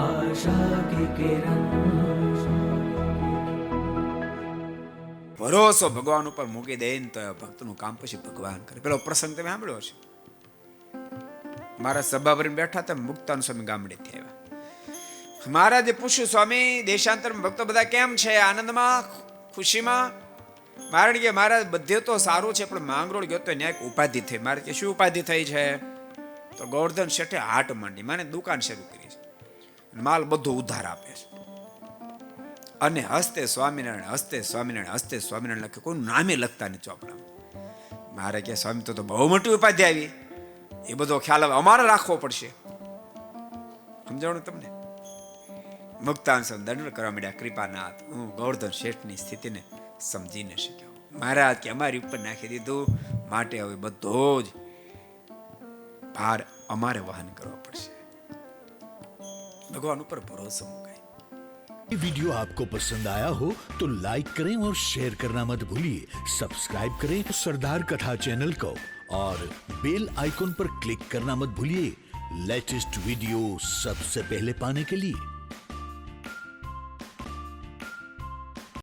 आशा की किरण। ભરોસો ભગવાન ઉપર મૂકી દે ને તો ભક્તનું કામ પછી ભગવાન કરે. પેલો પ્રસંગ તમે સાંભળ્યો છે. મારા સભા ભરીને બેઠા હતા, મુક્તાન સ્વામી ગામડેથી આવ્યા. મહારાજે પૂછ્યું, સ્વામી દેશાંતરમાં ભક્તો બધા કેમ છે? આનંદમાં, ખુશીમાં? મહારાજ કે મહારાજ બધે તો સારું છે, પણ માંગરોળ ગયો તો ન્યાય ઉપાધિ થઈ. મારે કે શું ઉપાધિ થઈ છે? તો ગોવર્ધન શેઠે હાટ માંડી, માને દુકાન શરૂ કરી છે, માલ બધો ઉધાર આપે છે, અને હસ્તે સ્વામિનારાયણ, હસ્તે સ્વામિનારાયણ, હસ્તે સ્વામિનારાયણ લખે, કોઈ નામે લખતા નથી ચોપડામાં. મારે કે સ્વામી તો બહુ મોટી ઉપાધિ આવી, એ બધો ખ્યાલ હવે અમારે રાખવો પડશે. સમજાણું તમને? મુક્તાન સ્વામી દંડ કરવા માંડ્યા. કૃપાનાથ, હું ગોવર્ધન શેઠની સ્થિતિને સમજી ન શક્યો. મહારાજ કે અમારી ઉપર નાખી દીધું, માટે હવે બધો જ ભાર અમારે વહન કરવો પડશે. ભગવાન ઉપર ભરોસો મુકાય. ये वीडियो आपको पसंद आया हो तो लाइक करें और शेयर करना मत भूलिए. सब्सक्राइब करें सरदार कथा चैनल को और बेल आइकॉन पर क्लिक करना मत भूलिए लेटेस्ट वीडियो सबसे पहले पाने के लिए.